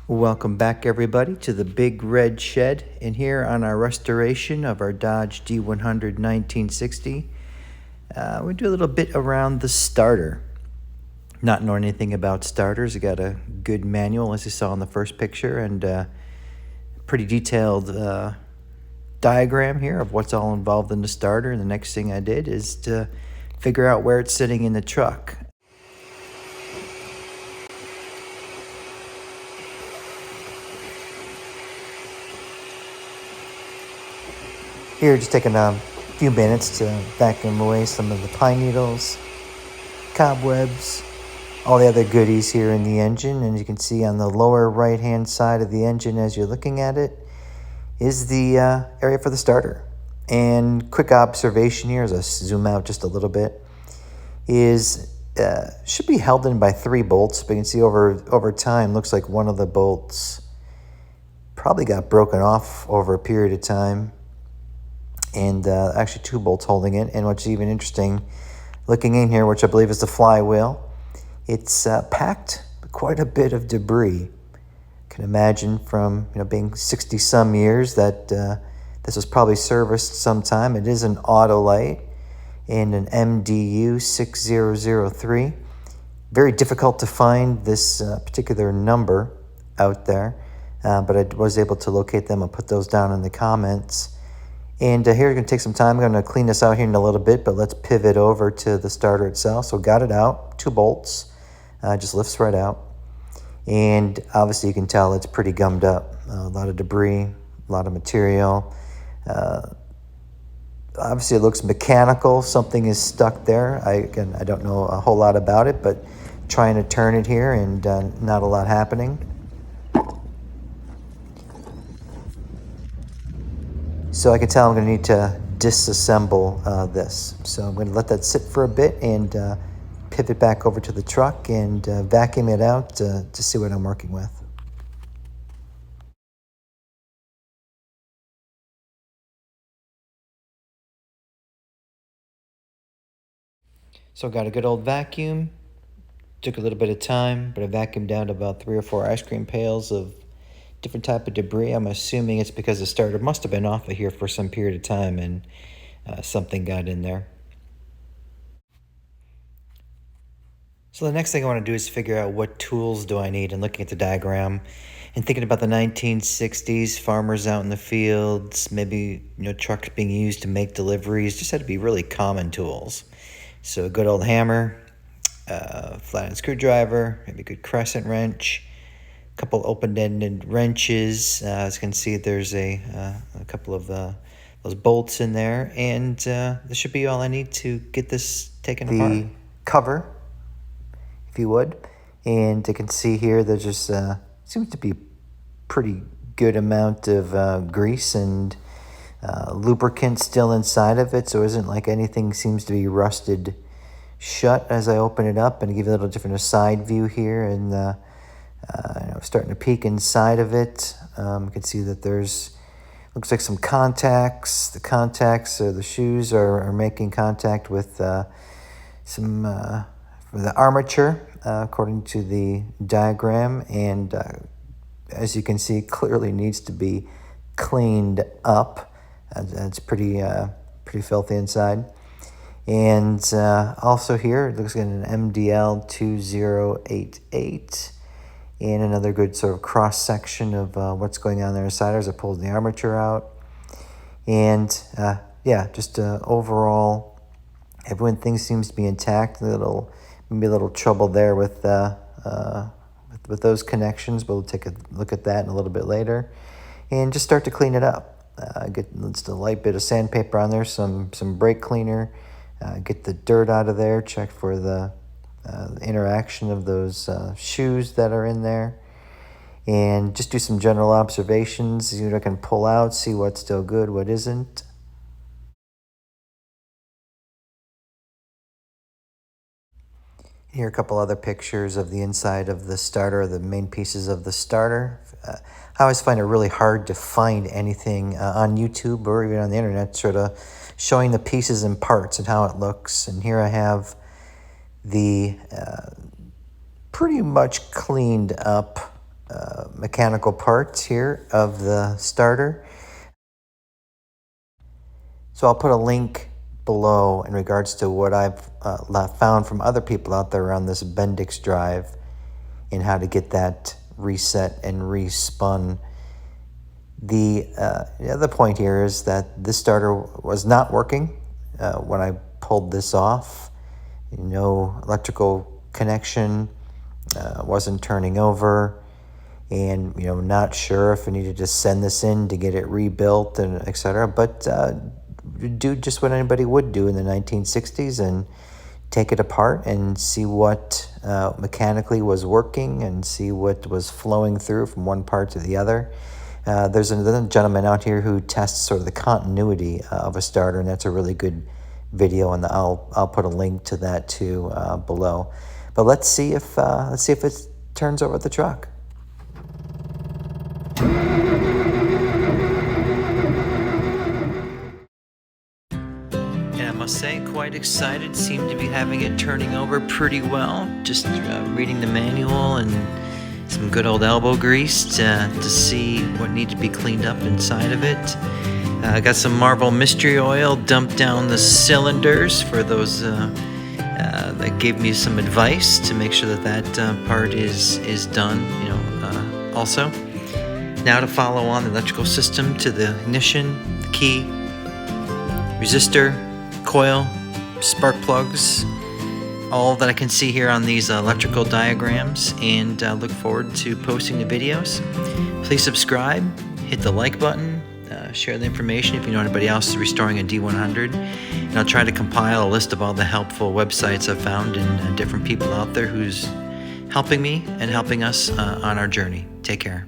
Welcome back, everybody, to the Big Red Shed. And here on our restoration of our Dodge D100 1960, we do a little bit around the starter. Not knowing anything about starters, I got a good manual, as you saw in the first picture, and pretty detailed diagram here of what's all involved in the starter. And the next thing I did is to figure out where it's sitting in the truck. Here, just taking a few minutes to vacuum away some of the pine needles, cobwebs, all the other goodies here in the engine. And you can see on the lower right-hand side of the engine as you're looking at it is the area for the starter. And quick observation here as I zoom out just a little bit is should be held in by 3 bolts, but you can see over time looks like one of the bolts probably got broken off over a period of time. And actually 2 bolts holding it. And what's even interesting, looking in here, which I believe is the flywheel, it's packed quite a bit of debris. Can imagine from being 60 some years that this was probably serviced sometime. It is an Autolite and an MDU 6003. Very difficult to find this particular number out there, but I was able to locate them. I'll put those down in the comments. And here we're going to take some time. I'm going to clean this out here in a little bit, but let's pivot over to the starter itself. So got it out, 2 bolts, just lifts right out. And obviously you can tell it's pretty gummed up. A lot of debris, a lot of material. Obviously it looks mechanical. Something is stuck there. I don't know a whole lot about it, but trying to turn it here and not a lot happening. So I can tell I'm going to need to disassemble this. So I'm going to let that sit for a bit and pivot back over to the truck and vacuum it out to see what I'm working with. So I got a good old vacuum. Took a little bit of time, but I vacuumed down about 3 or 4 ice cream pails of different type of debris. I'm assuming it's because the starter must have been off of here for some period of time and something got in there. So the next thing I want to do is figure out what tools do I need, and looking at the diagram and thinking about the 1960s, farmers out in the fields, maybe trucks being used to make deliveries, just had to be really common tools. So a good old hammer, flat-end screwdriver, maybe a good crescent wrench, couple open-ended wrenches. As you can see, there's a couple of those bolts in there, and this should be all I need to get this taken apart. The cover, if you would, and you can see here there's just seems to be pretty good amount of grease and lubricant still inside of it, so it isn't like anything seems to be rusted shut as I open it up. And give you a little different side view here, and starting to peek inside of it. You can see that there's looks like some contacts. The contacts or the shoes are making contact with some the armature, according to the diagram, and as you can see, clearly needs to be cleaned up. It's pretty filthy inside. And also here it looks like an MDL 2088. And another good sort of cross-section of what's going on there inside as I pulled the armature out. And yeah, just overall, things seems to be intact. Maybe a little trouble there with those connections, but we'll take a look at that in a little bit later. And just start to clean it up. Get just a light bit of sandpaper on there, some brake cleaner. Get the dirt out of there, check for the interaction of those shoes that are in there, and just do some general observations, see what I can pull out, see what's still good, what isn't. Here are a couple other pictures of the inside of the starter, the main pieces of the starter. I always find it really hard to find anything on YouTube or even on the internet sort of showing the pieces and parts and how it looks. And here I have the pretty much cleaned up mechanical parts here of the starter. So I'll put a link below in regards to what I've found from other people out there on this Bendix drive and how to get that reset and respun. The other point here is that this starter was not working when I pulled this off. No electrical connection, wasn't turning over, and not sure if I needed to send this in to get it rebuilt and etc. But do just what anybody would do in the 1960s and take it apart and see what mechanically was working and see what was flowing through from one part to the other. There's another gentleman out here who tests sort of the continuity of a starter, and that's a really good video, and I'll put a link to that too below. But let's see if it turns over the truck. And I must say, quite excited. Seem to be having it turning over pretty well. Just reading the manual and some good old elbow grease to see what needs to be cleaned up inside of it. I got some Marvel Mystery Oil dumped down the cylinders for those that gave me some advice to make sure that part is done. Also, now to follow on the electrical system to the ignition, the key, resistor, coil, spark plugs, all that I can see here on these electrical diagrams, and look forward to posting the videos. Please subscribe, hit the like button, share the information if you know anybody else is restoring a D100, and I'll try to compile a list of all the helpful websites I've found and different people out there who's helping me and helping us on our journey. Take care.